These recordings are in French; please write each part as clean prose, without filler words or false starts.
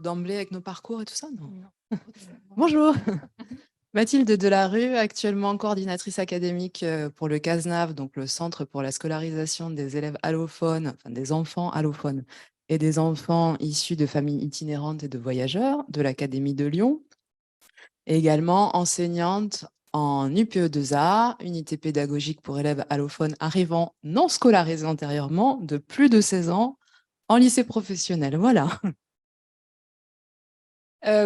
d'emblée avec nos parcours et tout ça? Non. Non. Bonjour, Mathilde Delarue, actuellement coordinatrice académique pour le CASNAV, donc le Centre pour la scolarisation des élèves allophones, enfin des enfants allophones et des enfants issus de familles itinérantes et de voyageurs de l'Académie de Lyon. Et également enseignante en UPE2A, unité pédagogique pour élèves allophones arrivant non scolarisés antérieurement de plus de 16 ans en lycée professionnel. Voilà.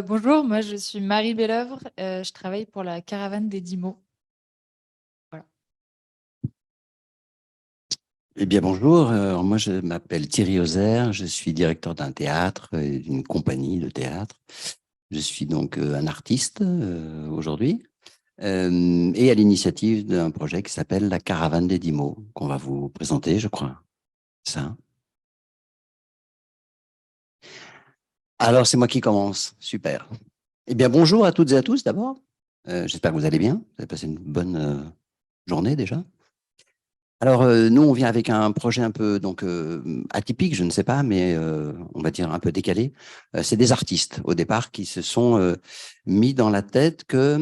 Bonjour, moi je suis Marie Belœuvre, je travaille pour la Caravane des 10 mots. Voilà. Eh bien, bonjour. Moi, je m'appelle Thierry Ozer. Je suis directeur d'un théâtre et d'une compagnie de théâtre. Je suis donc un artiste aujourd'hui et à l'initiative d'un projet qui s'appelle la Caravane des 10 mots, qu'on va vous présenter, je crois. Ça. Alors, c'est moi qui commence. Super. Eh bien, bonjour à toutes et à tous d'abord. J'espère que vous allez bien. Vous avez passé une bonne journée déjà. Alors, nous, on vient avec un projet un peu atypique, je ne sais pas, mais on va dire un peu décalé. C'est des artistes, au départ, qui se sont mis dans la tête que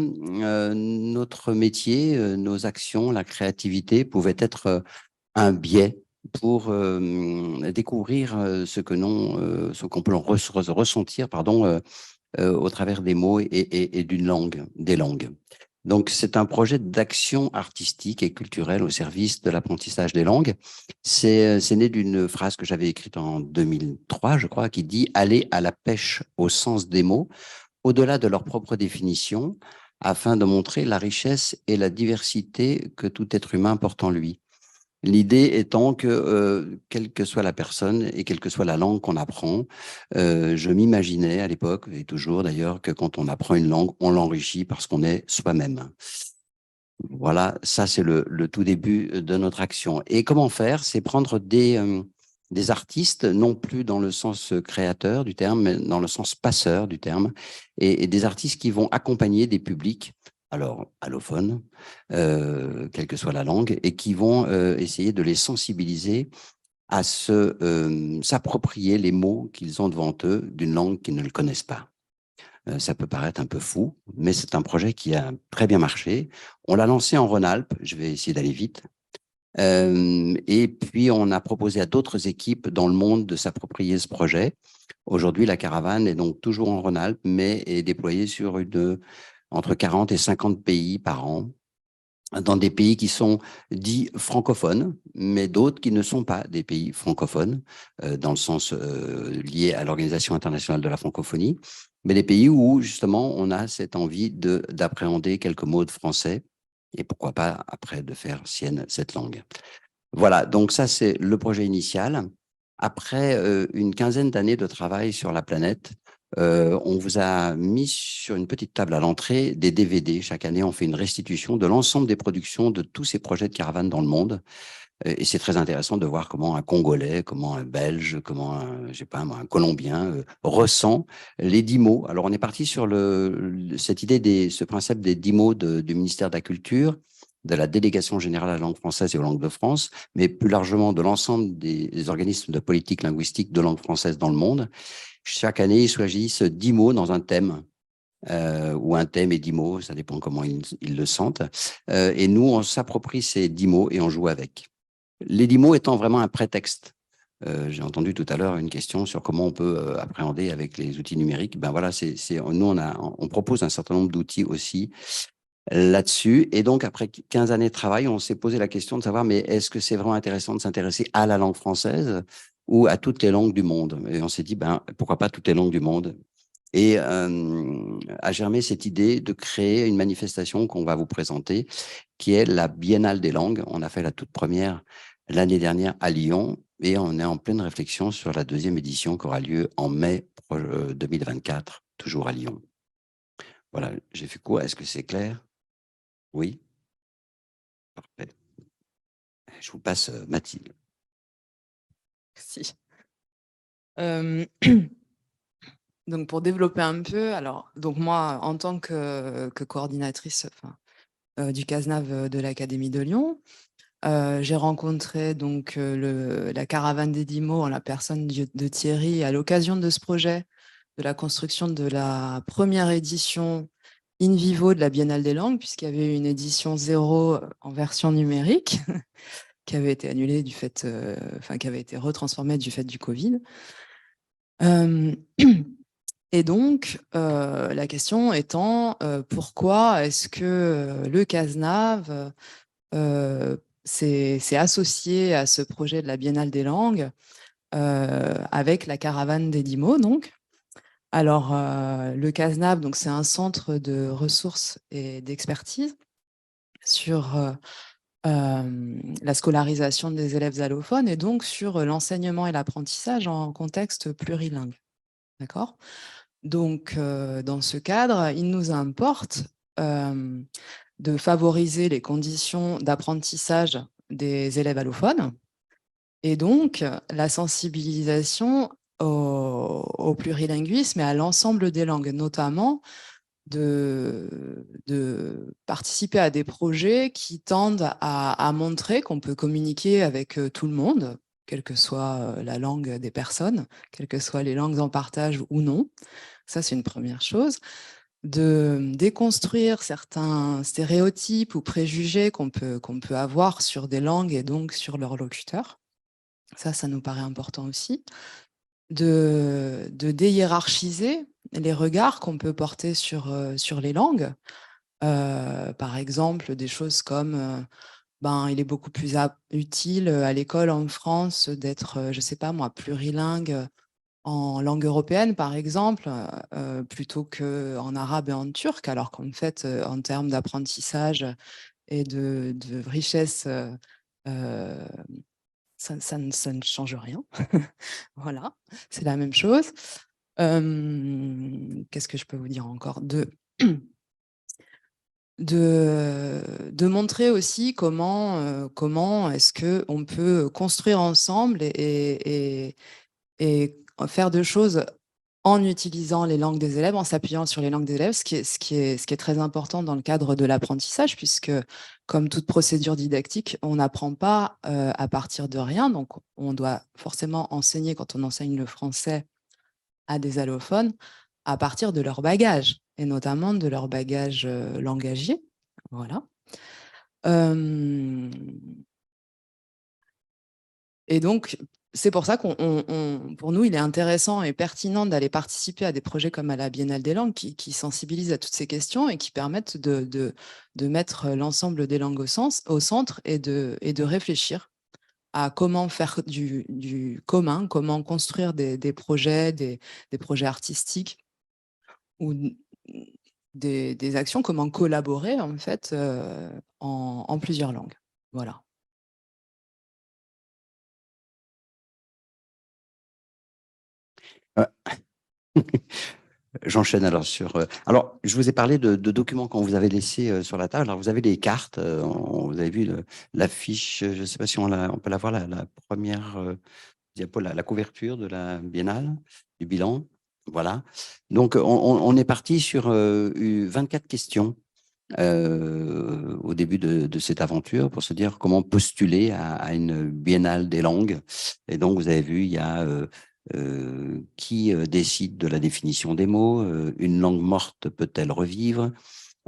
notre métier, nos actions, la créativité pouvaient être un biais pour découvrir ce qu'on peut ressentir, au travers des mots et d'une langue, des langues. Donc, c'est un projet d'action artistique et culturelle au service de l'apprentissage des langues. C'est né d'une phrase que j'avais écrite en 2003, je crois, qui dit « Aller à la pêche au sens des mots, au-delà de leur propre définition, afin de montrer la richesse et la diversité que tout être humain porte en lui. » L'idée étant que, quelle que soit la personne et quelle que soit la langue qu'on apprend, je m'imaginais à l'époque, et toujours d'ailleurs, que quand on apprend une langue, on l'enrichit parce qu'on est soi-même. Voilà, ça c'est le tout début de notre action. Et comment faire? C'est prendre des artistes, non plus dans le sens créateur du terme, mais dans le sens passeur du terme, et des artistes qui vont accompagner des publics, alors allophones, quelle que soit la langue, et qui vont essayer de les sensibiliser à s'approprier les mots qu'ils ont devant eux d'une langue qu'ils ne le connaissent pas. Ça peut paraître un peu fou, mais c'est un projet qui a très bien marché. On l'a lancé en Rhône-Alpes, je vais essayer d'aller vite. Et puis, on a proposé à d'autres équipes dans le monde de s'approprier ce projet. Aujourd'hui, la caravane est donc toujours en Rhône-Alpes, mais est déployée sur entre 40 et 50 pays par an, dans des pays qui sont dits francophones, mais d'autres qui ne sont pas des pays francophones, dans le sens lié à l'Organisation internationale de la francophonie, mais des pays où, justement, on a cette envie d'appréhender quelques mots de français, et pourquoi pas, après, de faire sienne cette langue. Voilà, donc ça, c'est le projet initial. Après une quinzaine d'années de travail sur la planète, on vous a mis sur une petite table à l'entrée des DVD. Chaque année, on fait une restitution de l'ensemble des productions de tous ces projets de caravane dans le monde. Et c'est très intéressant de voir comment un Congolais, comment un Belge, comment je sais pas moi, un Colombien ressent les 10 mots. Alors, on est parti sur cette idée, ce principe des 10 mots du ministère de la Culture, de la Délégation générale à la langue française et aux langues de France, mais plus largement de l'ensemble des organismes de politique linguistique de langue française dans le monde. Chaque année, ils choisissent 10 mots dans un thème, ou un thème et 10 mots, ça dépend comment ils le sentent. Et nous, on s'approprie ces 10 mots et on joue avec. Les 10 mots étant vraiment un prétexte. J'ai entendu tout à l'heure une question sur comment on peut appréhender avec les outils numériques. Ben voilà, nous, on propose un certain nombre d'outils aussi là-dessus. Et donc, après 15 années de travail, on s'est posé la question de savoir, mais est-ce que c'est vraiment intéressant de s'intéresser à la langue française ou à toutes les langues du monde? Et on s'est dit, ben, pourquoi pas toutes les langues du monde? Et a germé cette idée de créer une manifestation qu'on va vous présenter, qui est la Biennale des langues. On a fait la toute première l'année dernière à Lyon et on est en pleine réflexion sur la deuxième édition qui aura lieu en mai 2024, toujours à Lyon. Voilà, j'ai fait quoi? Est-ce que c'est clair? Oui? Parfait. Je vous passe Mathilde. Merci. Donc, pour développer un peu, alors, donc moi, en tant que coordinatrice du CASNAV de l'Académie de Lyon, j'ai rencontré donc la caravane des 10 mots en la personne de Thierry à l'occasion de ce projet de la construction de la première édition in vivo de la Biennale des langues, puisqu'il y avait une édition 0 en version numérique, qui avait été annulée du fait, qui avait été retransformée du fait du Covid. Et donc, la question étant, pourquoi est-ce que le CASNAV s'est associé à ce projet de la Biennale des langues avec la caravane des 10 mots, donc. Alors, le CASNAV, donc, c'est un centre de ressources et d'expertise sur la scolarisation des élèves allophones et donc sur l'enseignement et l'apprentissage en contexte plurilingue. D'accord ? Donc, dans ce cadre, il nous importe de favoriser les conditions d'apprentissage des élèves allophones et donc la sensibilisation au plurilinguisme et à l'ensemble des langues, notamment de participer à des projets qui tendent à montrer qu'on peut communiquer avec tout le monde, quelle que soit la langue des personnes, quelles que soient les langues en partage ou non. Ça, c'est une première chose. De déconstruire certains stéréotypes ou préjugés qu'on peut avoir sur des langues et donc sur leurs locuteurs. Ça nous paraît important aussi. De déhiérarchiser les regards qu'on peut porter sur les langues. Par exemple, des choses comme il est beaucoup plus utile à l'école en France d'être, je sais pas moi, plurilingue en langue européenne, par exemple, plutôt qu'en arabe et en turc, alors qu'en fait, en termes d'apprentissage et de richesse, ça ne change rien. Voilà, c'est la même chose. Qu'est-ce que je peux vous dire encore ? De montrer aussi comment est-ce qu'on peut construire ensemble et faire de choses en utilisant les langues des élèves, en s'appuyant sur les langues des élèves, ce qui est très important dans le cadre de l'apprentissage, puisque comme toute procédure didactique, on n'apprend pas à partir de rien. Donc, on doit forcément enseigner, quand on enseigne le français à des allophones, à partir de leur bagage, et notamment de leur bagage langagier. Voilà. Et donc, c'est pour ça pour nous, il est intéressant et pertinent d'aller participer à des projets comme à la Biennale des langues qui sensibilisent à toutes ces questions et qui permettent de mettre l'ensemble des langues au centre et de réfléchir à comment faire du commun, comment construire des projets, des projets artistiques ou des actions, comment collaborer en fait en plusieurs langues. Voilà. J'enchaîne alors sur. Alors, je vous ai parlé de documents qu'on vous avait laissés sur la table. Alors, vous avez des cartes. Vous avez vu l'affiche. Je ne sais pas si on peut la voir, la première diapo, la couverture de la biennale, du bilan. Voilà. Donc, on est parti sur 24 questions au début de cette aventure pour se dire comment postuler à une biennale des langues. Et donc, vous avez vu, il y a qui décide de la définition des mots, une langue morte peut-elle revivre,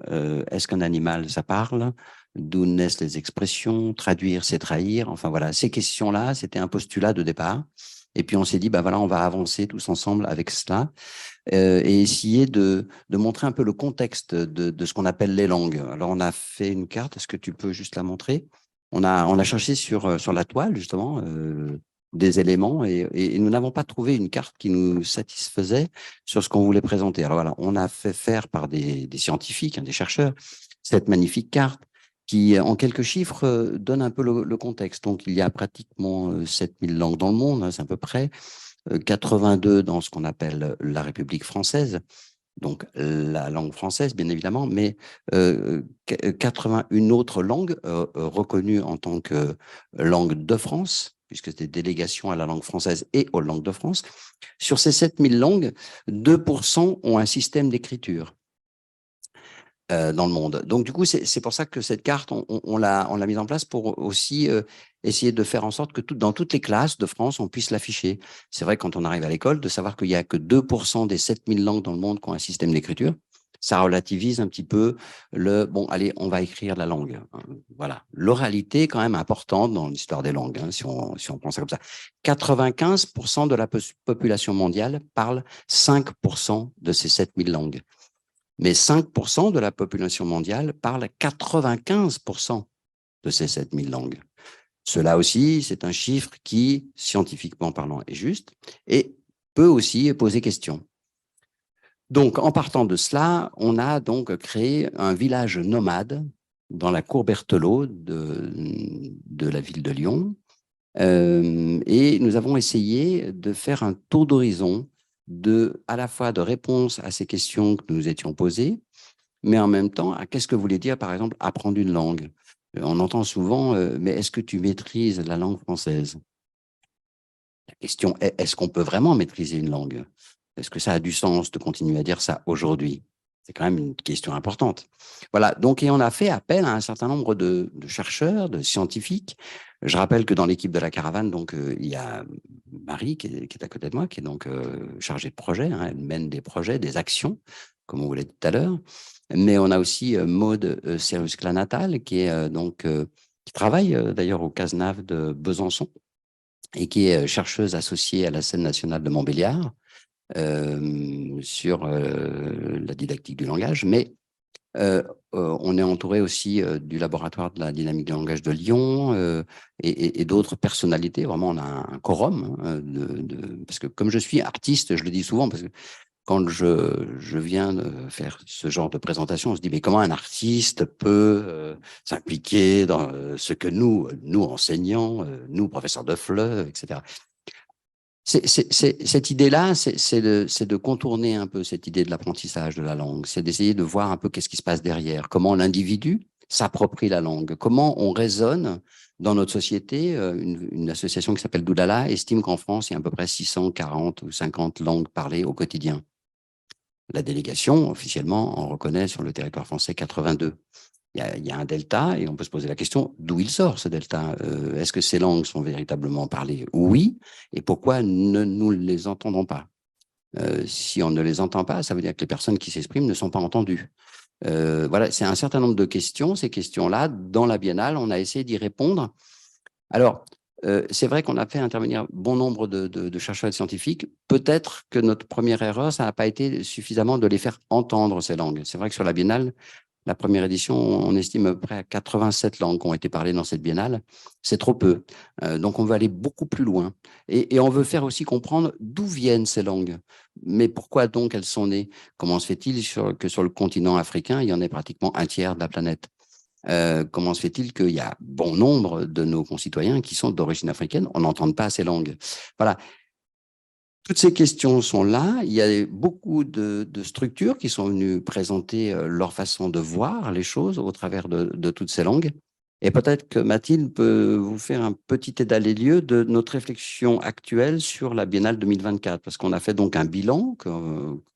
est-ce qu'un animal, ça parle, d'où naissent les expressions, traduire, c'est trahir, enfin voilà, ces questions-là, c'était un postulat de départ. Et puis on s'est dit, bah voilà, on va avancer tous ensemble avec cela et essayer de montrer un peu le contexte de ce qu'on appelle les langues. Alors on a fait une carte, est-ce que tu peux juste la montrer ? On a cherché sur la toile, justement, des éléments et nous n'avons pas trouvé une carte qui nous satisfaisait sur ce qu'on voulait présenter. Alors voilà, on a fait faire par des scientifiques, des chercheurs, cette magnifique carte qui, en quelques chiffres, donne un peu le contexte. Donc, il y a pratiquement 7000 langues dans le monde, c'est à peu près, 82 dans ce qu'on appelle la République française, donc la langue française, bien évidemment, mais 81 autres langues reconnues en tant que langue de France, puisque c'était délégation à la langue française et aux langues de France. Sur ces 7000 langues, 2% ont un système d'écriture. dans le monde. Donc, du coup, c'est pour ça que cette carte, on l'a mise en place pour aussi essayer de faire en sorte que dans toutes les classes de France, on puisse l'afficher. C'est vrai, quand on arrive à l'école, de savoir qu'il n'y a que 2% des 7000 langues dans le monde qui ont un système d'écriture, ça relativise un petit peu bon, allez, on va écrire la langue. Voilà. L'oralité est quand même importante dans l'histoire des langues, hein, si on prend ça comme ça. 95% de la population mondiale parle 5% de ces 7000 langues. Mais 5% de la population mondiale parle 95% de ces 7000 langues. Cela aussi, c'est un chiffre qui, scientifiquement parlant, est juste et peut aussi poser question. Donc, en partant de cela, on a donc créé un village nomade dans la cour Berthelot de la ville de Lyon. Et nous avons essayé de faire un tour d'horizon à la fois de réponses à ces questions que nous nous étions posées, mais en même temps, qu'est-ce que voulait dire, par exemple, apprendre une langue? On entend souvent, mais est-ce que tu maîtrises la langue française? La question est, est-ce qu'on peut vraiment maîtriser une langue? Est-ce que ça a du sens de continuer à dire ça aujourd'hui? C'est quand même une question importante. Voilà, donc, et on a fait appel à un certain nombre de chercheurs, de scientifiques. Je rappelle que dans l'équipe de la caravane, donc, il y a Marie qui est à côté de moi, qui est donc chargée de projet, hein, elle mène des projets, des actions, comme on vous l'a dit tout à l'heure. Mais on a aussi Maude Serrus-Clanatal, qui est qui travaille d'ailleurs au CASNAV de Besançon et qui est chercheuse associée à la scène nationale de Montbéliard sur la didactique du langage. Mais on est entouré aussi du laboratoire de la dynamique du langage de Lyon et d'autres personnalités. Vraiment, on a un quorum hein, parce que comme je suis artiste, je le dis souvent, parce que quand je viens de faire ce genre de présentation, on se dit, mais comment un artiste peut s'impliquer dans ce que nous enseignants, nous, professeurs de FLE, etc. Cette idée-là, c'est de contourner un peu cette idée de l'apprentissage de la langue. C'est d'essayer de voir un peu qu'est-ce qui se passe derrière, comment l'individu s'approprie la langue, comment on raisonne dans notre société. Une association qui s'appelle Doudala estime qu'en France, il y a à peu près 640 ou 50 langues parlées au quotidien. La délégation, officiellement, en reconnaît sur le territoire français 82. Il y a un delta et on peut se poser la question d'où il sort ce delta. Est-ce que ces langues sont véritablement parlées? Oui. Et pourquoi ne nous les entendons pas? Si on ne les entend pas, ça veut dire que les personnes qui s'expriment ne sont pas entendues. Voilà, c'est un certain nombre de questions. Ces questions-là, dans la biennale, on a essayé d'y répondre. Alors, c'est vrai qu'on a fait intervenir bon nombre de chercheurs et de scientifiques. Peut-être que notre première erreur, ça n'a pas été suffisamment de les faire entendre ces langues. C'est vrai que sur la biennale, la première édition, on estime à peu près à 87 langues qui ont été parlées dans cette biennale. C'est trop peu. Donc, on veut aller beaucoup plus loin. Et on veut faire aussi comprendre d'où viennent ces langues. Mais pourquoi donc elles sont nées? Comment se fait-il que sur le continent africain, il y en ait pratiquement un tiers de la planète? Comment se fait-il qu'il y a bon nombre de nos concitoyens qui sont d'origine africaine? On n'entend pas ces langues. Voilà. Toutes ces questions sont là. Il y a beaucoup de structures qui sont venues présenter leur façon de voir les choses au travers de toutes ces langues. Et peut-être que Mathilde peut vous faire un petit état des lieux de notre réflexion actuelle sur la Biennale 2024, parce qu'on a fait donc un bilan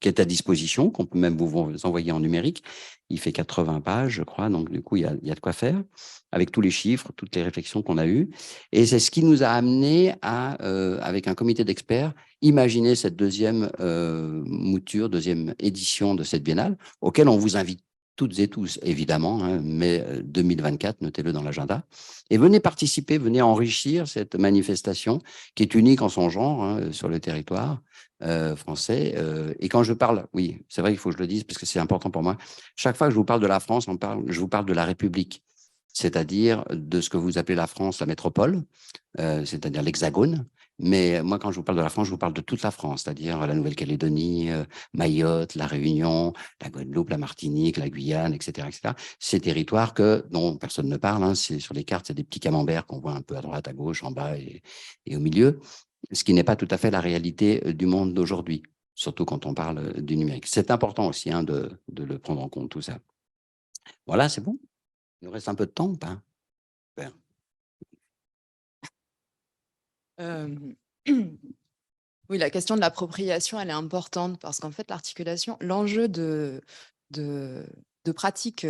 qui est à disposition, qu'on peut même vous envoyer en numérique. Il fait 80 pages, je crois, donc du coup, il y a de quoi faire, avec tous les chiffres, toutes les réflexions qu'on a eues. Et c'est ce qui nous a amené à, avec un comité d'experts, imaginer cette deuxième mouture, deuxième édition de cette biennale, auquel on vous invite toutes et tous, évidemment, hein, mais 2024, notez-le dans l'agenda. Et venez participer, venez enrichir cette manifestation qui est unique en son genre hein, sur le territoire français. Et quand je parle, oui, c'est vrai qu'il faut que je le dise parce que c'est important pour moi, chaque fois que je vous parle de la France, je vous parle de la République, c'est-à-dire de ce que vous appelez la France, la métropole, c'est-à-dire l'Hexagone. Mais moi, quand je vous parle de la France, je vous parle de toute la France, c'est-à-dire la Nouvelle-Calédonie, Mayotte, la Réunion, la Guadeloupe, la Martinique, la Guyane, etc., etc. Ces territoires dont personne ne parle, hein, c'est sur les cartes, c'est des petits camemberts qu'on voit un peu à droite, à gauche, en bas et au milieu, ce qui n'est pas tout à fait la réalité du monde d'aujourd'hui, surtout quand on parle du numérique. C'est important aussi hein, de le prendre en compte, tout ça. Voilà, c'est bon? Il nous reste un peu de temps ou pas? Super. Oui, la question de l'appropriation, elle est importante parce qu'en fait, l'enjeu de de pratiques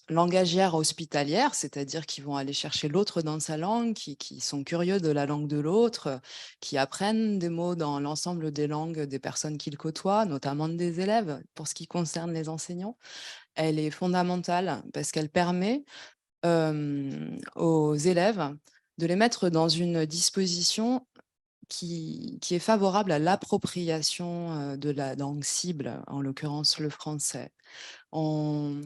langagières hospitalières, c'est-à-dire qui vont aller chercher l'autre dans sa langue, qui sont curieux de la langue de l'autre, qui apprennent des mots dans l'ensemble des langues des personnes qu'ils côtoient, notamment des élèves, pour ce qui concerne les enseignants. Elle est fondamentale parce qu'elle permet aux élèves de les mettre dans une disposition qui est favorable à l'appropriation de la langue cible, en l'occurrence le français. On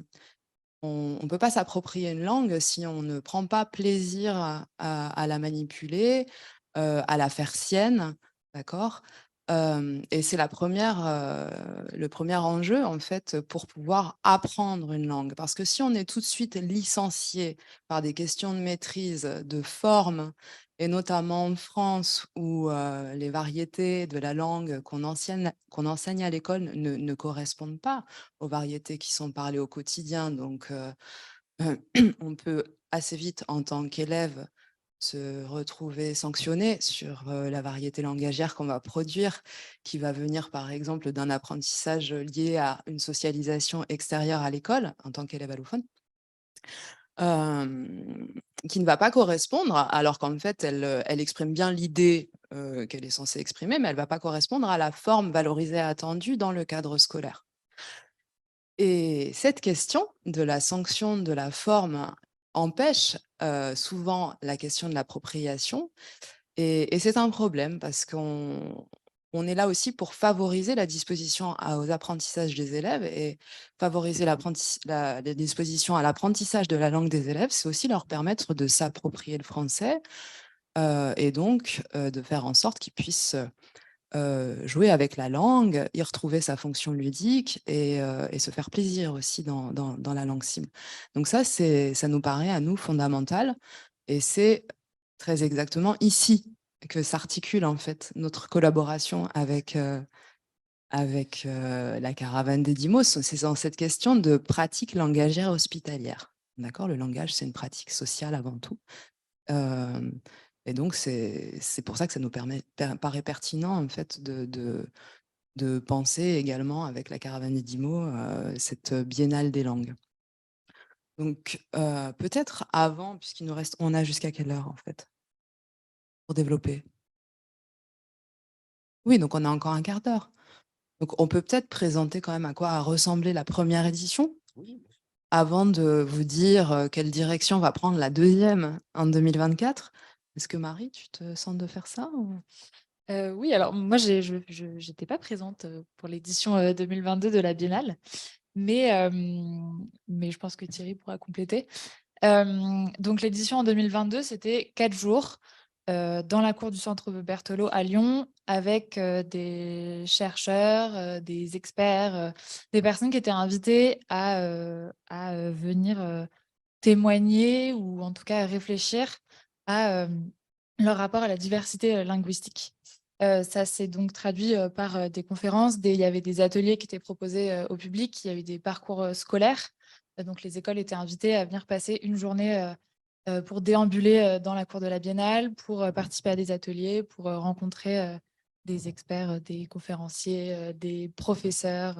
ne peut pas s'approprier une langue si on ne prend pas plaisir à la manipuler, à la faire sienne, d'accord? Et c'est le premier enjeu, en fait, pour pouvoir apprendre une langue. Parce que si on est tout de suite licencié par des questions de maîtrise, de forme, et notamment en France où les variétés de la langue qu'on enseigne à l'école ne correspondent pas aux variétés qui sont parlées au quotidien. Donc, on peut assez vite, en tant qu'élève, se retrouver sanctionné sur la variété langagière qu'on va produire, qui va venir, par exemple, d'un apprentissage lié à une socialisation extérieure à l'école, en tant qu'élève allophone, qui ne va pas correspondre, alors qu'en fait, elle exprime bien l'idée qu'elle est censée exprimer, mais elle ne va pas correspondre à la forme valorisée attendue dans le cadre scolaire. Et cette question de la sanction de la forme empêche souvent la question de l'appropriation. Et c'est un problème parce qu'on est là aussi pour favoriser la disposition aux apprentissages des élèves et favoriser la disposition à l'apprentissage de la langue des élèves, c'est aussi leur permettre de s'approprier le français et donc de faire en sorte qu'ils puissent jouer avec la langue, y retrouver sa fonction ludique et se faire plaisir aussi dans la langue cible. Donc ça nous paraît à nous fondamental et c'est très exactement ici que s'articule en fait notre collaboration avec la Caravane des 10 mots. C'est dans cette question de pratique langagière hospitalière. D'accord? Le langage, c'est une pratique sociale avant tout. Et donc, c'est pour ça que ça nous paraît pertinent, en fait, de penser également avec la Caravane des 10 mots, cette biennale des langues. Donc, peut-être avant, puisqu'il nous reste, on a jusqu'à quelle heure, en fait, pour développer? Oui, donc on a encore un quart d'heure. Donc, on peut peut-être présenter quand même à quoi a ressemblé la première édition, avant de vous dire quelle direction va prendre la deuxième en 2024. Est-ce que Marie, tu te sens de faire ça Oui, alors moi, je n'étais pas présente pour l'édition 2022 de la Biennale, mais je pense que Thierry pourra compléter. Donc, l'édition en 2022, c'était 4 jours dans la cour du Centre Berthelot à Lyon, avec des chercheurs, des experts, des personnes qui étaient invitées à venir témoigner ou en tout cas réfléchir à leur rapport à la diversité linguistique. Ça s'est donc traduit par des conférences, il y avait des ateliers qui étaient proposés au public, il y avait des parcours scolaires. Donc les écoles étaient invitées à venir passer une journée pour déambuler dans la cour de la Biennale, pour participer à des ateliers, pour rencontrer des experts, des conférenciers, des professeurs.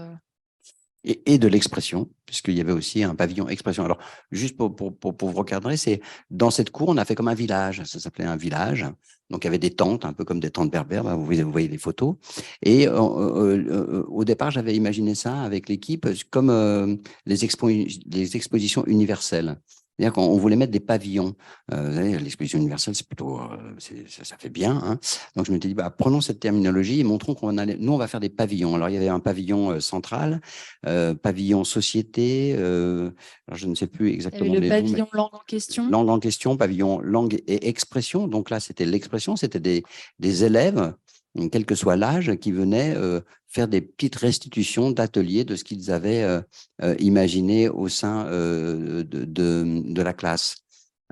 Et de l'expression, puisqu'il y avait aussi un pavillon expression. Alors, juste pour vous recadrer, c'est dans cette cour, on a fait comme un village, ça s'appelait un village. Donc, il y avait des tentes, un peu comme des tentes berbères, vous voyez les photos. Et au départ, j'avais imaginé ça avec l'équipe comme les expositions universelles. C'est-à-dire qu'on voulait mettre des pavillons. Vous savez, l'exposition universelle, c'est plutôt, ça fait bien. Hein. Donc, je me suis dit, prenons cette terminologie et montrons nous, on va faire des pavillons. Alors, il y avait un pavillon central, pavillon société, alors je ne sais plus exactement Il y avait le les noms, pavillon langue en question. Langue en question, pavillon langue et expression. Donc là, c'était l'expression, c'était des élèves, quel que soit l'âge, qui venaient faire des petites restitutions d'ateliers de ce qu'ils avaient imaginé au sein de la classe.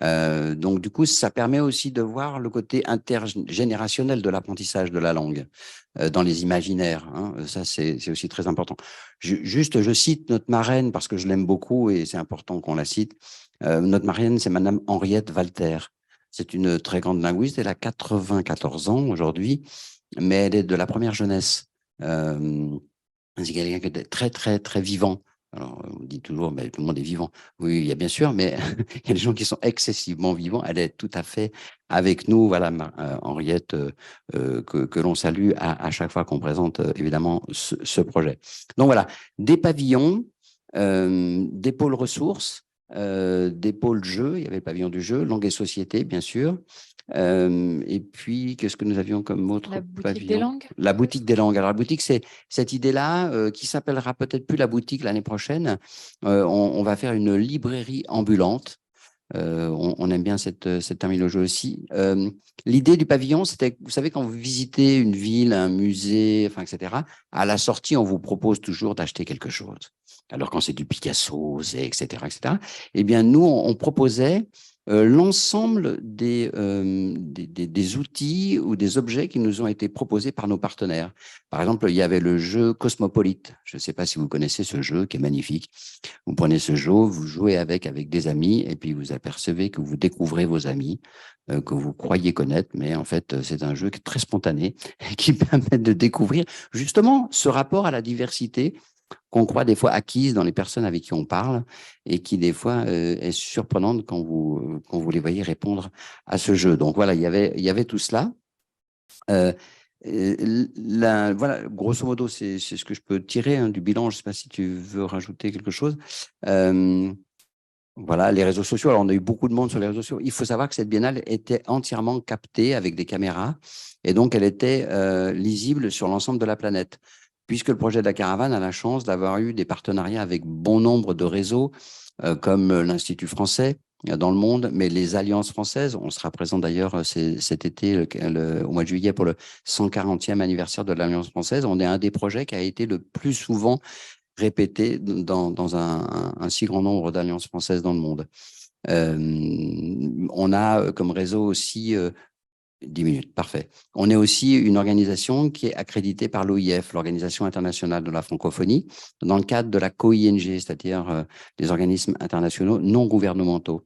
Donc, du coup, ça permet aussi de voir le côté intergénérationnel de l'apprentissage de la langue dans les imaginaires. Hein. Ça, c'est aussi très important. Je cite notre marraine parce que je l'aime beaucoup et c'est important qu'on la cite. Notre marraine, c'est Madame Henriette Walter. C'est une très grande linguiste. Elle a 94 ans aujourd'hui, mais elle est de la première jeunesse. C'est quelqu'un qui est très, très, très vivant Alors, on dit toujours, mais tout le monde est vivant. Oui, il y a bien sûr, mais il y a des gens qui sont excessivement vivants. Elle est tout à fait avec nous, voilà, Henriette, que l'on salue à chaque fois qu'on présente évidemment ce projet. Donc voilà, des pavillons, des pôles ressources, des pôles jeux, il y avait le pavillon du jeu, langue et société, bien sûr. Et puis, qu'est-ce que nous avions comme autre La boutique des pavillon? langues, La peut-être. boutique des langues. Alors, la boutique, c'est cette idée-là qui s'appellera peut-être plus la boutique l'année prochaine. On va faire une librairie ambulante. On aime bien cette terminologie aussi. L'idée du pavillon, c'était, vous savez, quand vous visitez une ville, un musée, enfin, etc., à la sortie, on vous propose toujours d'acheter quelque chose. Alors, quand c'est du Picasso, etc., etc., eh bien, nous, on proposait l'ensemble des outils ou des objets qui nous ont été proposés par nos partenaires. Par exemple, il y avait le jeu Cosmopolite. Je ne sais pas si vous connaissez ce jeu qui est magnifique. Vous prenez ce jeu, vous jouez avec des amis, et puis vous apercevez que vous découvrez vos amis, que vous croyez connaître, mais en fait, c'est un jeu qui est très spontané, et qui permet de découvrir justement ce rapport à la diversité qu'on croit des fois acquise dans les personnes avec qui on parle, et qui des fois est surprenante quand vous les voyez répondre à ce jeu. Donc voilà, il y avait tout cela. Voilà, grosso modo, c'est ce que je peux tirer du bilan. Je ne sais pas si tu veux rajouter quelque chose. Voilà, les réseaux sociaux. Alors, on a eu beaucoup de monde sur les réseaux sociaux. Il faut savoir que cette biennale était entièrement captée avec des caméras, et donc elle était lisible sur l'ensemble de la planète. Puisque le projet de la caravane a la chance d'avoir eu des partenariats avec bon nombre de réseaux, comme l'Institut français dans le monde, mais les alliances françaises. On sera présent d'ailleurs cet été, au mois de juillet, pour le 140e anniversaire de l'Alliance française. On est un des projets qui a été le plus souvent répété dans un si grand nombre d'alliances françaises dans le monde. On a comme réseau aussi 10 minutes, parfait. On est aussi une organisation qui est accréditée par l'OIF, l'Organisation internationale de la francophonie, dans le cadre de la COING, c'est-à-dire des organismes internationaux non gouvernementaux.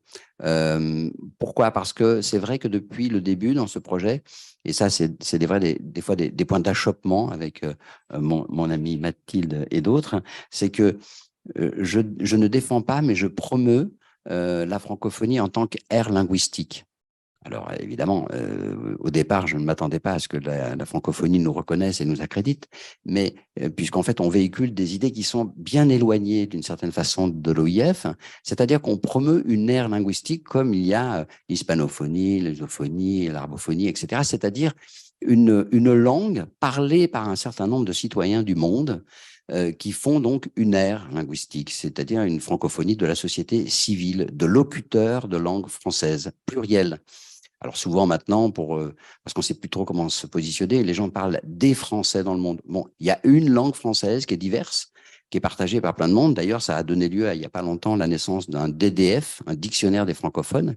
Pourquoi? Parce que c'est vrai que depuis le début dans ce projet, et ça c'est des fois des points d'achoppement avec mon amie Mathilde et d'autres, c'est que je ne défends pas, mais je promeus la francophonie en tant qu'aire linguistique. Alors, évidemment, au départ, je ne m'attendais pas à ce que la francophonie nous reconnaisse et nous accrédite, mais puisqu'en fait, on véhicule des idées qui sont bien éloignées d'une certaine façon de l'OIF, c'est-à-dire qu'on promeut une aire linguistique comme il y a l'hispanophonie, la lusophonie, l'arabophonie, etc., c'est-à-dire une langue parlée par un certain nombre de citoyens du monde qui font donc une aire linguistique, c'est-à-dire une francophonie de la société civile, de locuteurs de langue française, plurielle. Alors souvent maintenant, parce qu'on ne sait plus trop comment se positionner, les gens parlent des Français dans le monde. Bon, il y a une langue française qui est diverse, qui est partagée par plein de monde. D'ailleurs, ça a donné lieu, il n'y a pas longtemps, la naissance d'un DDF, un dictionnaire des francophones.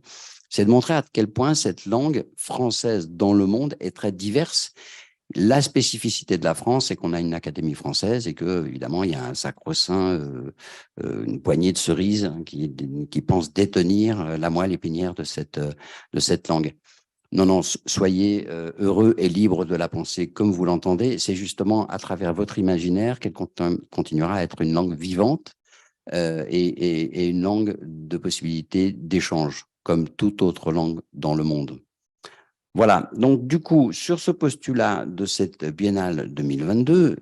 C'est de montrer à quel point cette langue française dans le monde est très diverse. La spécificité de la France, c'est qu'on a une académie française et que, évidemment, il y a un sacro-saint, une poignée de cerises qui pense détenir la moelle épinière de cette langue. Non, non, soyez heureux et libres de la penser comme vous l'entendez. C'est justement à travers votre imaginaire qu'elle continuera à être une langue vivante et une langue de possibilité d'échange, comme toute autre langue dans le monde. Voilà, donc du coup, sur ce postulat de cette biennale 2022,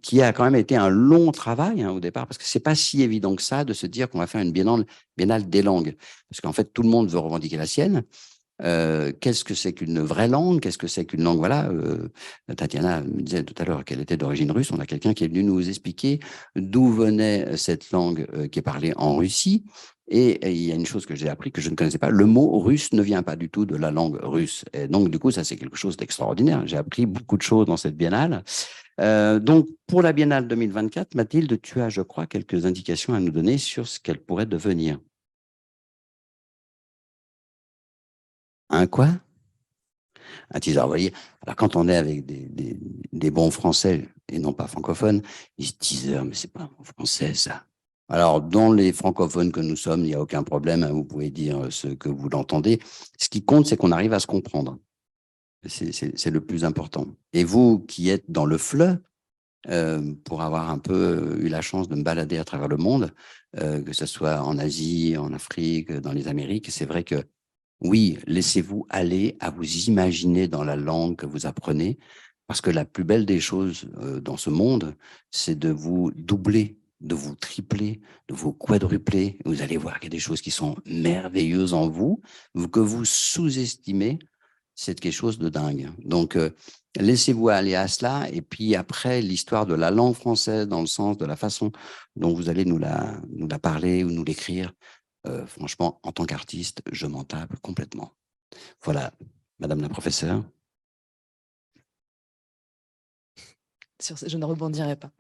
qui a quand même été un long travail au départ, parce que c'est pas si évident que ça de se dire qu'on va faire une biennale des langues, parce qu'en fait, tout le monde veut revendiquer la sienne. Qu'est-ce que c'est qu'une vraie langue? Qu'est-ce que c'est qu'une langue? Voilà, Tatiana me disait tout à l'heure qu'elle était d'origine russe. On a quelqu'un qui est venu nous expliquer d'où venait cette langue qui est parlée en Russie. Et il y a une chose que j'ai appris que je ne connaissais pas. Le mot russe ne vient pas du tout de la langue russe. Et donc, du coup, ça, c'est quelque chose d'extraordinaire. J'ai appris beaucoup de choses dans cette biennale. Donc, pour la biennale 2024, Mathilde, tu as, je crois, quelques indications à nous donner sur ce qu'elle pourrait devenir. Un quoi? Un teaser, vous voyez. Alors, quand on est avec des bons Français et non pas francophones, ils se teaser, mais c'est pas un mot français, ça. Alors, dans les francophones que nous sommes, il n'y a aucun problème, vous pouvez dire ce que vous l'entendez. Ce qui compte, c'est qu'on arrive à se comprendre. C'est le plus important. Et vous qui êtes dans le FLE, pour avoir un peu eu la chance de me balader à travers le monde, que ce soit en Asie, en Afrique, dans les Amériques. C'est vrai que oui, laissez-vous aller à vous imaginer dans la langue que vous apprenez, parce que la plus belle des choses dans ce monde, c'est de vous doubler, de vous tripler, de vous quadrupler. Vous allez voir qu'il y a des choses qui sont merveilleuses en vous, que vous sous-estimez. C'est quelque chose de dingue. Donc, laissez-vous aller à cela. Et puis après, l'histoire de la langue française, dans le sens de la façon dont vous allez nous la parler ou nous l'écrire, franchement, en tant qu'artiste, je m'en tape complètement. Voilà, Madame la professeure. Je ne rebondirai pas.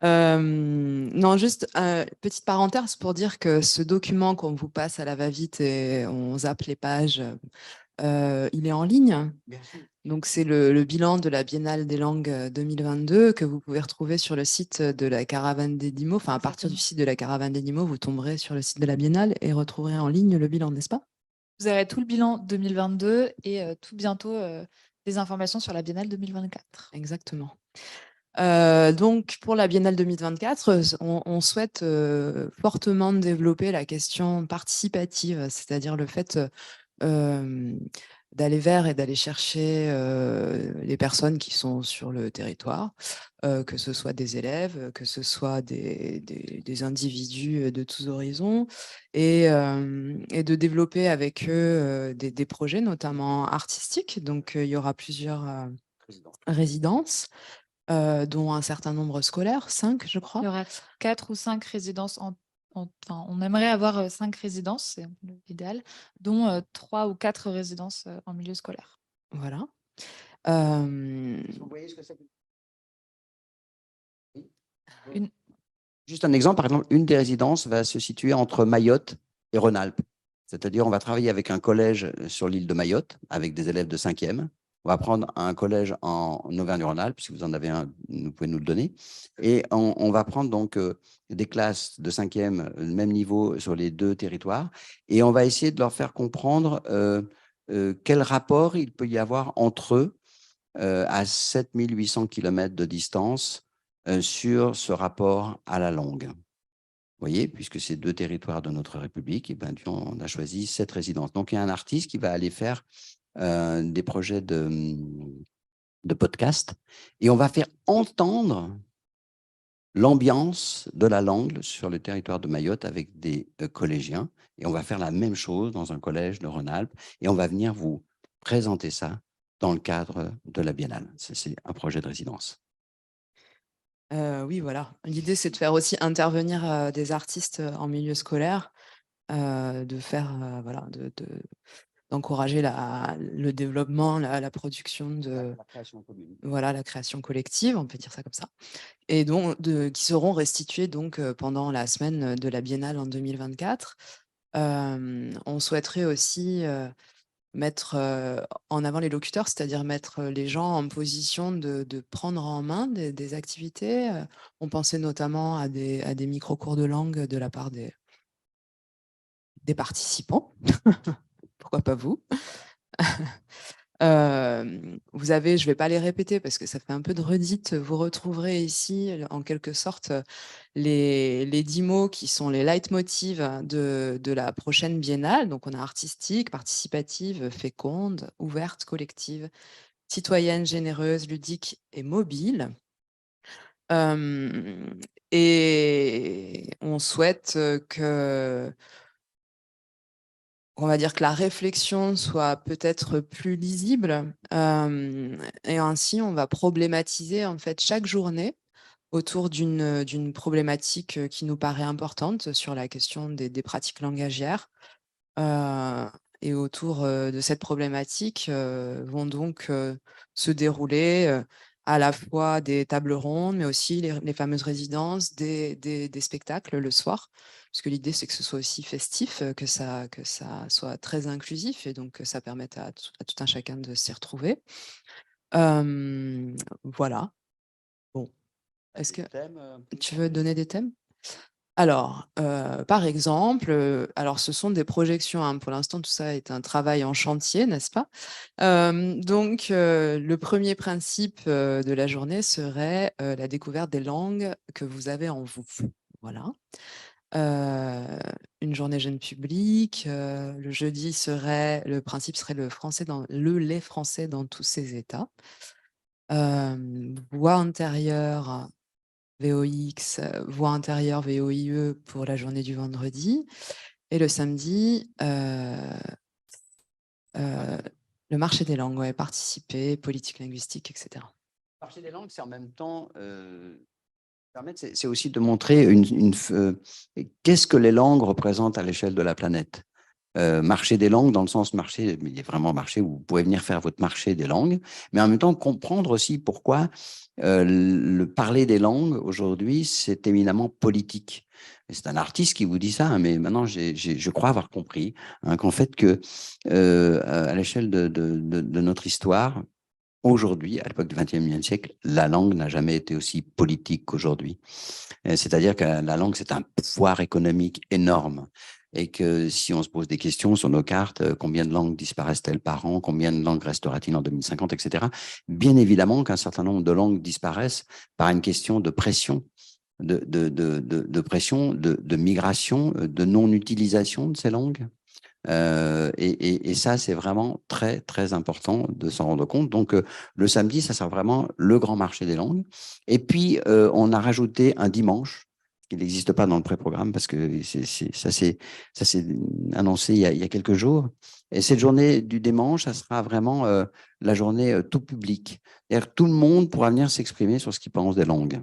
Non, juste petite parenthèse pour dire que ce document qu'on vous passe à la va-vite et on zappe les pages, il est en ligne. Donc, c'est le bilan de la Biennale des langues 2022 que vous pouvez retrouver sur le site de la Caravane des 10 mots. Enfin, à partir du site de la Caravane des 10 mots, vous tomberez sur le site de la Biennale et retrouverez en ligne le bilan, n'est-ce pas? Vous aurez tout le bilan 2022 et tout bientôt des informations sur la Biennale 2024. Exactement. Donc, pour la Biennale 2024, on souhaite fortement développer la question participative, c'est-à-dire le fait d'aller vers et d'aller chercher les personnes qui sont sur le territoire, que ce soit des élèves, que ce soit des individus de tous horizons, et de développer avec eux des projets, notamment artistiques. Donc, il y aura plusieurs résidences, dont un certain nombre scolaires, 5, je crois. Il y aura 4 ou 5 résidences enfin, on aimerait avoir 5 résidences, c'est l'idéal, dont 3 ou 4 résidences en milieu scolaire. Voilà. Vous voyez ce que c'est? Une- Juste un exemple, par exemple, une des résidences va se situer entre Mayotte et Rhône-Alpes. C'est-à-dire, on va travailler avec un collège sur l'île de Mayotte, avec des élèves de 5e. On va prendre un collège en Auvergne-Rhône-Alpes, si vous en avez un, vous pouvez nous le donner. Et on va prendre donc des classes de 5e, même niveau sur les 2 territoires. Et on va essayer de leur faire comprendre quel rapport il peut y avoir entre eux à 7800 km de distance sur ce rapport à la langue. Vous voyez, puisque c'est 2 territoires de notre République, et ben, on a choisi cette résidence. Donc, il y a un artiste qui va aller faire des projets de podcast et on va faire entendre l'ambiance de la langue sur le territoire de Mayotte avec des collégiens. Et on va faire la même chose dans un collège de Rhône-Alpes et on va venir vous présenter ça dans le cadre de la Biennale. C'est un projet de résidence. Oui, voilà. L'idée, c'est de faire aussi intervenir des artistes en milieu scolaire, de faire, voilà, d'encourager le développement, la production de, La création commune. voilà, la création collective, on peut dire ça comme ça, et donc qui seront restitués donc pendant la semaine de la Biennale en 2024. On souhaiterait aussi mettre en avant les locuteurs, c'est-à-dire mettre les gens en position de prendre en main des activités. On pensait notamment à des micro-cours de langue de la part des participants. Pourquoi pas vous? Vous avez, je ne vais pas les répéter parce que ça fait un peu de redite, vous retrouverez ici en quelque sorte les 10 mots qui sont les leitmotivs de la prochaine biennale. Donc on a artistique, participative, féconde, ouverte, collective, citoyenne, généreuse, ludique et mobile. Et on souhaite que on va dire que la réflexion soit peut-être plus lisible, et ainsi on va problématiser en fait chaque journée autour d'une problématique qui nous paraît importante sur la question des pratiques langagières. Et autour de cette problématique vont donc se dérouler à la fois des tables rondes, mais aussi les fameuses résidences, des spectacles le soir, puisque l'idée c'est que ce soit aussi festif, que ça soit très inclusif et donc que ça permette à tout un chacun de s'y retrouver. Voilà. Bon, est-ce que tu veux donner des thèmes? Alors, par exemple, alors ce sont des projections, hein, pour l'instant, tout ça est un travail en chantier, n'est-ce pas? Donc, le premier principe, de la journée serait, la découverte des langues que vous avez en vous. Voilà. Une journée jeune public, le jeudi le principe serait les français dans tous ses états. Voix intérieure VOX, voix intérieure, VOIE pour la journée du vendredi. Et le samedi, le marché des langues, ouais, participer, politique linguistique, etc. Le marché des langues, c'est en même temps, c'est aussi de montrer qu'est-ce que les langues représentent à l'échelle de la planète. Marché des langues, dans le sens marché, il y a vraiment marché où vous pouvez venir faire votre marché des langues, mais en même temps comprendre aussi pourquoi le parler des langues aujourd'hui, c'est éminemment politique. C'est un artiste qui vous dit ça, hein, mais maintenant, je crois avoir compris, hein, qu'en fait, que à l'échelle de notre histoire, aujourd'hui, à l'époque du XXIe siècle, la langue n'a jamais été aussi politique qu'aujourd'hui. C'est-à-dire que la langue, c'est un pouvoir économique énorme. Et que si on se pose des questions sur nos cartes, combien de langues disparaissent-elles par an, combien de langues restera-t-il en 2050, etc. Bien évidemment qu'un certain nombre de langues disparaissent par une question de pression, de migration, de non-utilisation de ces langues. Et ça, c'est vraiment très, très important de s'en rendre compte. Donc, le samedi, ça sera vraiment le grand marché des langues. Et puis, on a rajouté un dimanche, qui n'existe pas dans le pré-programme parce que ça s'est annoncé il y a quelques jours. Et cette journée du dimanche, ça sera vraiment la journée tout public. C'est-à-dire tout le monde pourra venir s'exprimer sur ce qu'il pense des langues.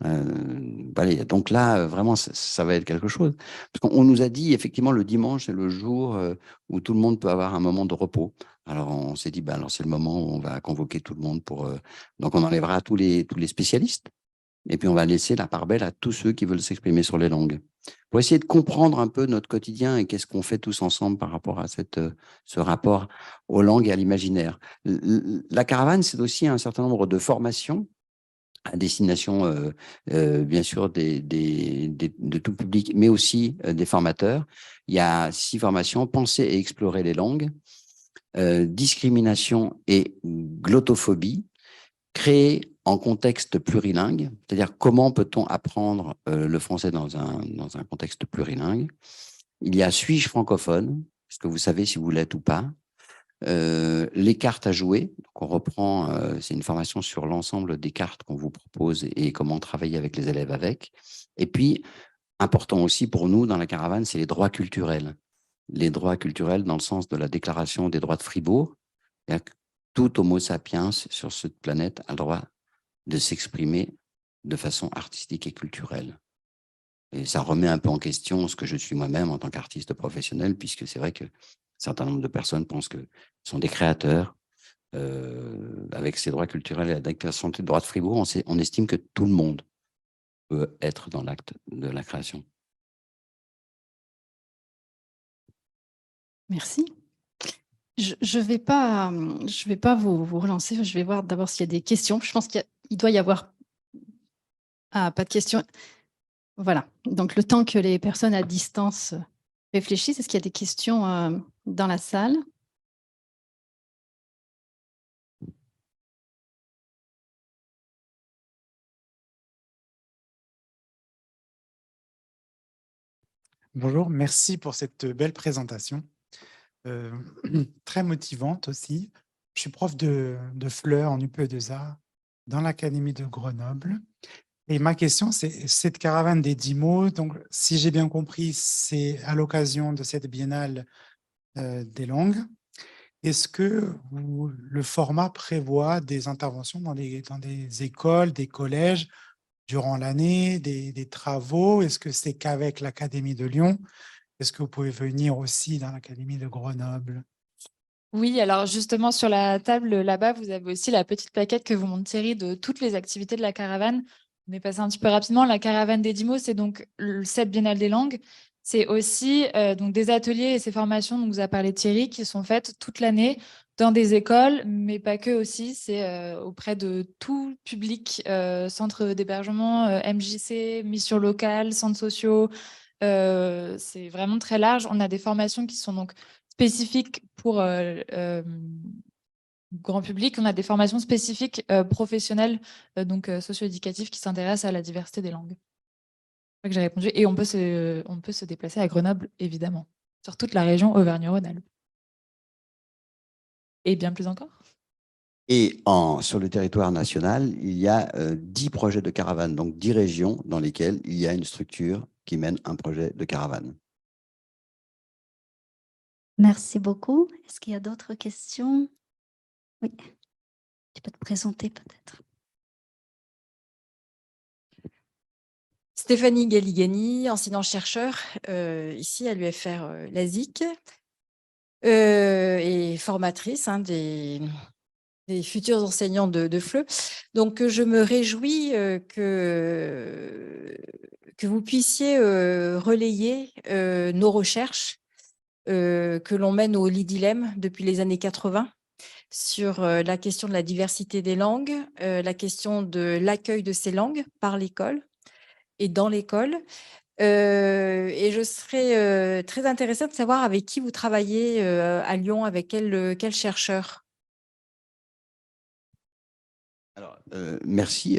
Allez, donc là, vraiment, ça va être quelque chose. Parce qu'on nous a dit, effectivement, le dimanche, c'est le jour où tout le monde peut avoir un moment de repos. Alors, on s'est dit, ben, alors c'est le moment où on va convoquer tout le monde pour. Donc, on enlèvera tous les spécialistes. Et puis, on va laisser la part belle à tous ceux qui veulent s'exprimer sur les langues. Pour essayer de comprendre un peu notre quotidien et qu'est-ce qu'on fait tous ensemble par rapport à ce rapport aux langues et à l'imaginaire. La caravane, c'est aussi un certain nombre de formations à destination, bien sûr, de tout public, mais aussi des formateurs. Il y a 6 formations: penser et explorer les langues, discrimination et glottophobie, créer en contexte plurilingue, c'est-à-dire comment peut-on apprendre le français dans un contexte plurilingue. Il y a suis-je francophone, est-ce que vous savez si vous l'êtes ou pas. Les cartes à jouer, donc on reprend, c'est une formation sur l'ensemble des cartes qu'on vous propose et comment travailler avec les élèves avec. Et puis, important aussi pour nous dans la caravane, c'est les droits culturels. Les droits culturels dans le sens de la Déclaration des droits de Fribourg. Tout homo sapiens sur cette planète a le droit de s'exprimer de façon artistique et culturelle. Et ça remet un peu en question ce que je suis moi-même en tant qu'artiste professionnel, puisque c'est vrai que un certain nombre de personnes pensent que ce sont des créateurs. Avec ces droits culturels et la Déclaration des droits de Fribourg, on estime que tout le monde peut être dans l'acte de la création. Merci. Je vais pas vous relancer. Je vais voir d'abord s'il y a des questions. Je pense qu'il doit y avoir... Ah, pas de questions. Voilà. Donc, le temps que les personnes à distance réfléchissent, est-ce qu'il y a des questions dans la salle? Bonjour, merci pour cette belle présentation. Très motivante aussi. Je suis prof de FLE en UPE2A dans l'Académie de Grenoble. Et ma question, c'est cette caravane des 10 mots. Donc, si j'ai bien compris, c'est à l'occasion de cette biennale des langues. Est-ce que le format prévoit des interventions dans des écoles, des collèges durant l'année, des travaux? Est-ce que c'est qu'avec l'Académie de Lyon? Est-ce que vous pouvez venir aussi dans l'Académie de Grenoble? Oui, alors justement, sur la table là-bas, vous avez aussi la petite plaquette que vous montre Thierry de toutes les activités de la caravane. On est passé un petit peu rapidement. La caravane des 10 mots, c'est donc cette biennale des langues. C'est aussi donc des ateliers et ces formations dont vous a parlé Thierry qui sont faites toute l'année dans des écoles, mais pas que aussi. C'est auprès de tout public, centre d'hébergement, MJC, mission locale, centres sociaux. C'est vraiment très large. On a des formations qui sont donc spécifiques pour grand public. On a des formations spécifiques professionnelles, donc socio-éducatives, qui s'intéressent à la diversité des langues. C'est ça que j'ai répondu. Et on peut se déplacer à Grenoble, évidemment, sur toute la région Auvergne-Rhône-Alpes. Et bien plus encore. Et sur le territoire national, il y a 10 projets de caravane, donc 10 régions dans lesquelles il y a une structure qui mène un projet de caravane. Merci beaucoup. Est-ce qu'il y a d'autres questions? Oui. Tu peux te présenter peut-être. Stéphanie Galigani, enseignante-chercheur ici à l'UFR LASIK et formatrice des futurs enseignants de FLE. Donc, je me réjouis que vous puissiez relayer nos recherches que l'on mène au Lidilem depuis les années 80 sur la question de la diversité des langues, la question de l'accueil de ces langues par l'école et dans l'école. Et je serais très intéressée de savoir avec qui vous travaillez à Lyon, avec quel chercheur. Alors, merci.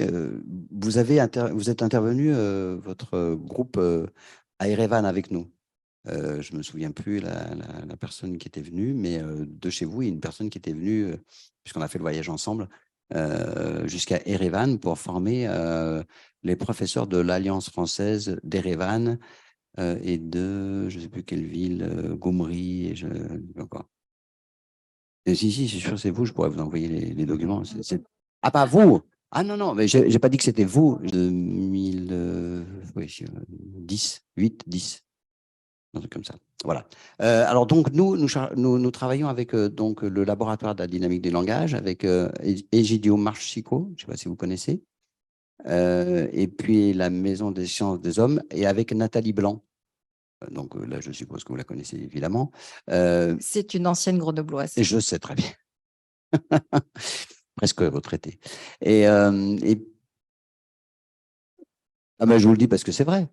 Vous êtes intervenu, votre groupe, à Erevan avec nous. Je ne me souviens plus la personne qui était venue, mais de chez vous, il y a une personne qui était venue, puisqu'on a fait le voyage ensemble, jusqu'à Erevan pour former les professeurs de l'Alliance française d'Erevan et de, je ne sais plus quelle ville, Goumri, et je ne sais pas quoi. Et si, c'est sûr, c'est vous, je pourrais vous envoyer les documents. Ah, pas vous! Ah non, non, mais je n'ai pas dit que c'était vous. 2010, 8, 10. Un truc comme ça. Voilà. Alors, donc, nous travaillons avec donc, le laboratoire de la dynamique des langages, avec Egidio Marchico, je ne sais pas si vous connaissez, et puis la Maison des sciences des hommes, et avec Nathalie Blanc. Donc là, je suppose que vous la connaissez évidemment. C'est une ancienne grenobloise. Et je sais très bien. Presque retraité. Ah ben, je vous le dis parce que c'est vrai.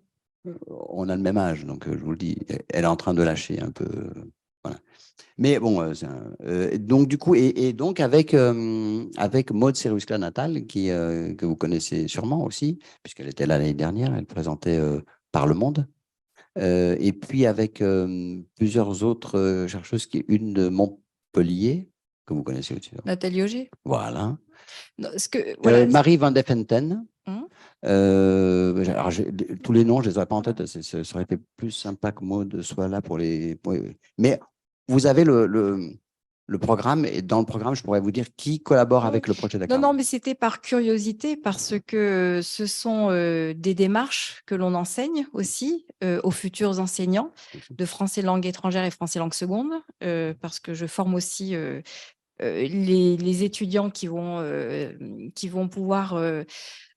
On a le même âge, donc je vous le dis. Elle est en train de lâcher un peu. Voilà. Mais bon, donc du coup, et donc avec Maud Seruscla-Natal, que vous connaissez sûrement aussi, puisqu'elle était là l'année dernière, elle présentait Par le Monde. Et puis avec plusieurs autres chercheuses, une de Montpellier, que vous connaissez aussi. Nathalie Auger. Voilà. Non, voilà. Marie Van Defenten. Hum. Alors, tous les noms, je ne les aurais pas en tête. Ça aurait été plus sympa que Maud soit là pour les. Mais vous avez le programme, et dans le programme, je pourrais vous dire qui collabore avec le projet d'accord. Non, mais c'était par curiosité, parce que ce sont des démarches que l'on enseigne aussi aux futurs enseignants de français langue étrangère et français langue seconde, parce que je forme aussi les étudiants qui vont pouvoir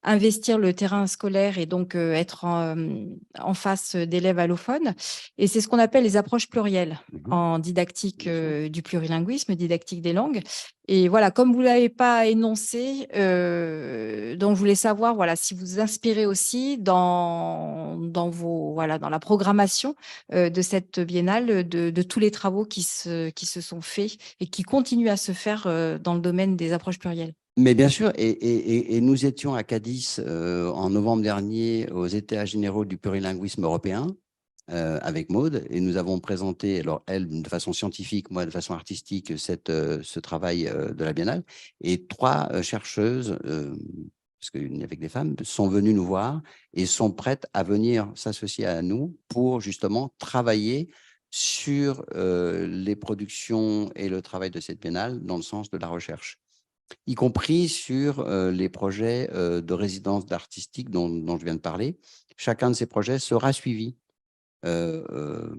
investir le terrain scolaire et donc être en face d'élèves allophones. Et c'est ce qu'on appelle les approches plurielles en didactique du plurilinguisme, didactique des langues. Et voilà, comme vous ne l'avez pas énoncé, donc je voulais savoir voilà, si vous vous inspirez aussi dans la programmation de cette biennale, de tous les travaux qui se sont faits et qui continuent à se faire dans le domaine des approches plurielles. Mais bien sûr, et nous étions à Cadiz en novembre dernier aux États généraux du plurilinguisme européen avec Maud, et nous avons présenté, alors elle de façon scientifique, moi de façon artistique, ce travail de la Biennale, et 3 chercheuses, parce qu'il n'y avait que des femmes, sont venues nous voir et sont prêtes à venir s'associer à nous pour justement travailler sur les productions et le travail de cette Biennale dans le sens de la recherche, y compris sur les projets de résidence d'artistique dont je viens de parler. Chacun de ces projets sera suivi,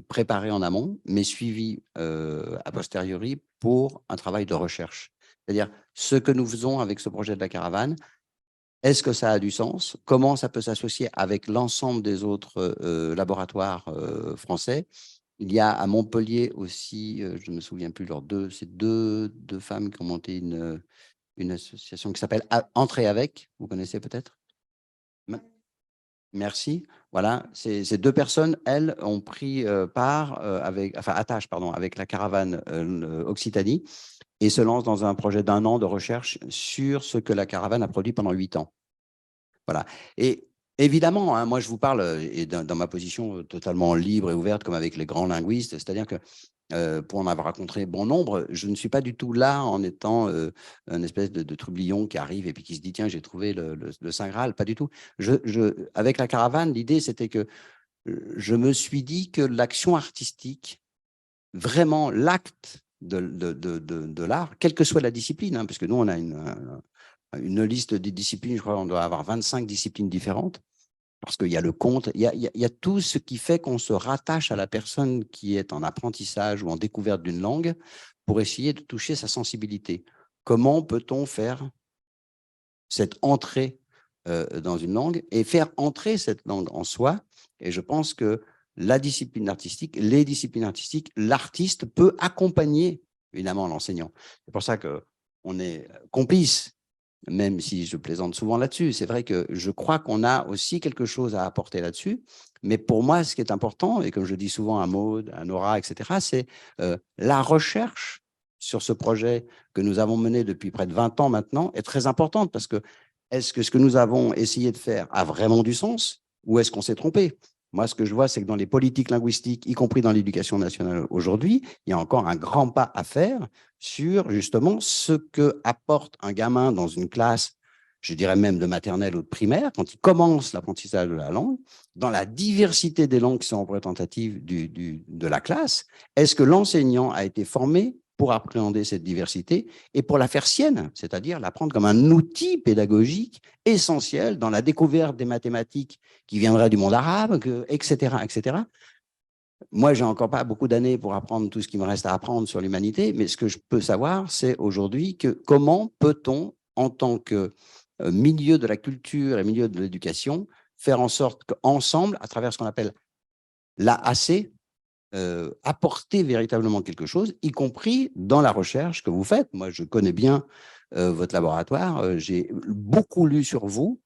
préparé en amont, mais suivi a posteriori pour un travail de recherche. C'est-à-dire, ce que nous faisons avec ce projet de la caravane, est-ce que ça a du sens? Comment ça peut s'associer avec l'ensemble des autres laboratoires français? Il y a à Montpellier aussi, je ne me souviens plus, c'est deux femmes qui ont monté une association qui s'appelle Entrer avec, vous connaissez peut-être? Merci. Voilà, ces deux personnes, elles, ont pris part, attache, pardon, avec la caravane Occitanie et se lancent dans un projet d'1 an de recherche sur ce que la caravane a produit pendant 8 ans. Voilà. Et évidemment, hein, moi, je vous parle et dans ma position totalement libre et ouverte, comme avec les grands linguistes, c'est-à-dire que pour en avoir rencontré bon nombre, je ne suis pas du tout là en étant un espèce de trublion qui arrive et puis qui se dit, tiens, j'ai trouvé le Saint Graal. Pas du tout. Avec la caravane, l'idée, c'était que je me suis dit que l'action artistique, vraiment l'acte de l'art, quelle que soit la discipline, hein, parce que nous, on a une liste des disciplines, je crois qu'on doit avoir 25 disciplines différentes, parce qu'il y a le conte, il y a tout ce qui fait qu'on se rattache à la personne qui est en apprentissage ou en découverte d'une langue pour essayer de toucher sa sensibilité. Comment peut-on faire cette entrée dans une langue et faire entrer cette langue en soi? Et je pense que la discipline artistique, les disciplines artistiques, l'artiste peut accompagner évidemment l'enseignant. C'est pour ça qu'on est complice, même si je plaisante souvent là-dessus. C'est vrai que je crois qu'on a aussi quelque chose à apporter là-dessus. Mais pour moi, ce qui est important, et comme je dis souvent à Maud, à Nora, etc., c'est la recherche sur ce projet que nous avons mené depuis près de 20 ans maintenant est très importante parce que est-ce que ce que nous avons essayé de faire a vraiment du sens ou est-ce qu'on s'est trompé? Moi, ce que je vois, c'est que dans les politiques linguistiques, y compris dans l'éducation nationale aujourd'hui, il y a encore un grand pas à faire sur justement ce que apporte un gamin dans une classe, je dirais même de maternelle ou de primaire, quand il commence l'apprentissage de la langue, dans la diversité des langues qui sont représentatives de la classe. Est-ce que l'enseignant a été formé pour appréhender cette diversité et pour la faire sienne, c'est-à-dire la prendre comme un outil pédagogique essentiel dans la découverte des mathématiques qui viendraient du monde arabe, etc., etc. Moi, j'ai encore pas beaucoup d'années pour apprendre tout ce qu'il me reste à apprendre sur l'humanité, mais ce que je peux savoir, c'est aujourd'hui que comment peut-on, en tant que milieu de la culture et milieu de l'éducation, faire en sorte qu'ensemble, à travers ce qu'on appelle l'AAC, apporter véritablement quelque chose, y compris dans la recherche que vous faites. Moi, je connais bien votre laboratoire, j'ai beaucoup lu sur vous,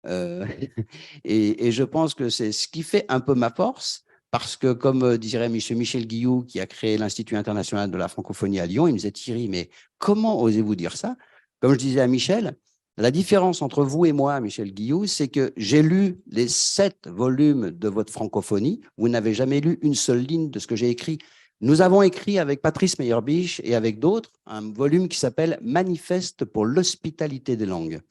et je pense que c'est ce qui fait un peu ma force, parce que comme dirait Michel Guilloux, qui a créé l'Institut international de la francophonie à Lyon, il me disait, Thierry, mais comment osez-vous dire ça? Comme je disais à Michel, la différence entre vous et moi, Michel Guilloux, c'est que j'ai lu les 7 volumes de votre francophonie. Vous n'avez jamais lu une seule ligne de ce que j'ai écrit. Nous avons écrit avec Patrice Meyerbisch et avec d'autres un volume qui s'appelle « Manifeste pour l'hospitalité des langues ».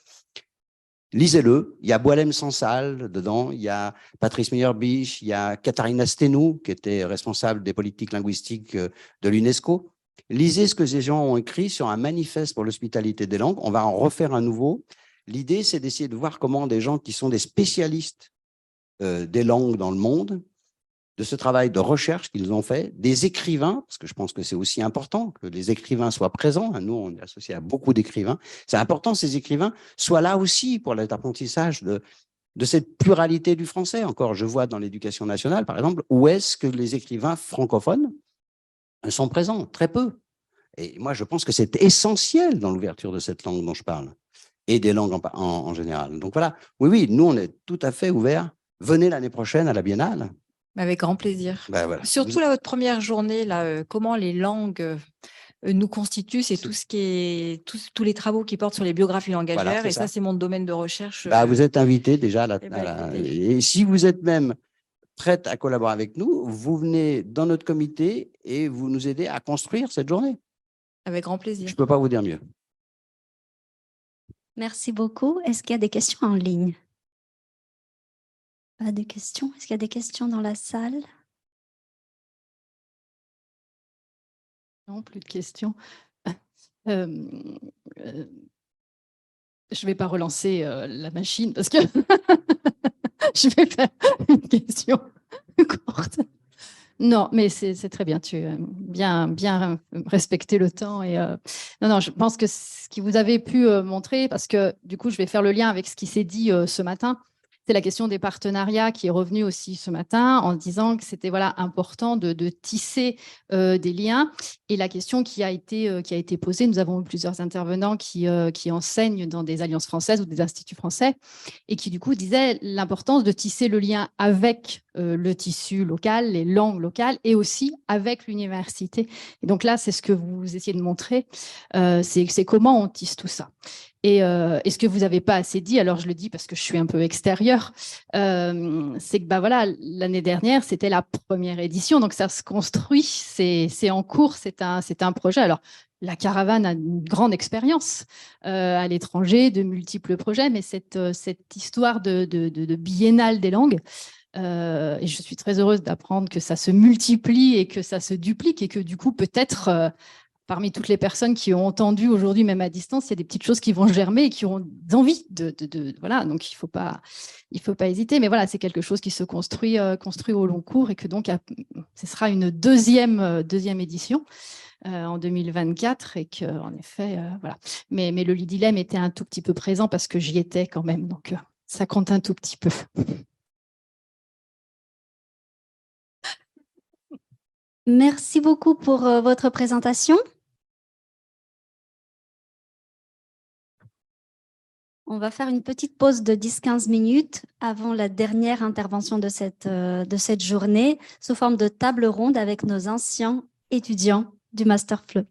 Lisez-le, il y a Boilem Sansal dedans, il y a Patrice Meyerbisch, il y a Katharina Stenou, qui était responsable des politiques linguistiques de l'UNESCO. Lisez ce que ces gens ont écrit sur un manifeste pour l'hospitalité des langues. On va en refaire un nouveau. L'idée, c'est d'essayer de voir comment des gens qui sont des spécialistes des langues dans le monde, de ce travail de recherche qu'ils ont fait, des écrivains, parce que je pense que c'est aussi important que les écrivains soient présents. Nous, on est associé à beaucoup d'écrivains. C'est important que ces écrivains soient là aussi pour l'apprentissage de cette pluralité du français. Encore, je vois dans l'éducation nationale, par exemple, où est-ce que les écrivains francophones sont présents? Très peu. Et moi, je pense que c'est essentiel dans l'ouverture de cette langue dont je parle, et des langues en général. Donc voilà, oui, nous, on est tout à fait ouverts. Venez l'année prochaine à la Biennale. Avec grand plaisir. Ben voilà. Surtout là, votre première journée, là, comment les langues nous constituent, c'est tout ce qui est tous les travaux qui portent sur les biographies langagières. Voilà, et ça, c'est mon domaine de recherche. Vous êtes invité déjà écoutez. et si vous êtes même prête à collaborer avec nous, vous venez dans notre comité et vous nous aidez à construire cette journée. Avec grand plaisir. Je ne peux pas vous dire mieux. Merci beaucoup. Est-ce qu'il y a des questions en ligne? Pas de questions? Est-ce qu'il y a des questions dans la salle? Non, plus de questions. Je ne vais pas relancer la machine parce que je vais faire une question courte. Non, mais c'est très bien. Tu as bien respecté le temps. Et, non, je pense que ce que vous avez pu montrer, parce que du coup, je vais faire le lien avec ce qui s'est dit ce matin, C'est la question des partenariats qui est revenue aussi ce matin en disant que c'était voilà, important de tisser des liens. Et la question qui a été posée, nous avons eu plusieurs intervenants qui enseignent dans des alliances françaises ou des instituts français et qui du coup disaient l'importance de tisser le lien avec le tissu local, les langues locales et aussi avec l'université. Et donc là, c'est ce que vous essayez de montrer, c'est comment on tisse tout ça. Et ce que vous n'avez pas assez dit, alors je le dis parce que je suis un peu extérieure, c'est que bah, voilà, l'année dernière, c'était la première édition, donc ça se construit, c'est en cours, c'est un projet. Alors, la caravane a une grande expérience à l'étranger, de multiples projets, mais cette histoire de biennale des langues, et je suis très heureuse d'apprendre que ça se multiplie et que ça se duplique et que du coup, peut-être, parmi toutes les personnes qui ont entendu aujourd'hui, même à distance, il y a des petites choses qui vont germer et qui auront envie voilà, donc il faut pas hésiter. Mais voilà, c'est quelque chose qui se construit au long cours et que donc, ce sera une deuxième édition en 2024 et que, en effet, voilà. Mais le Lidilem était un tout petit peu présent parce que j'y étais quand même, donc ça compte un tout petit peu. Merci beaucoup pour votre présentation. On va faire une petite pause de 10-15 minutes avant la dernière intervention de cette journée, sous forme de table ronde avec nos anciens étudiants du Master FLE.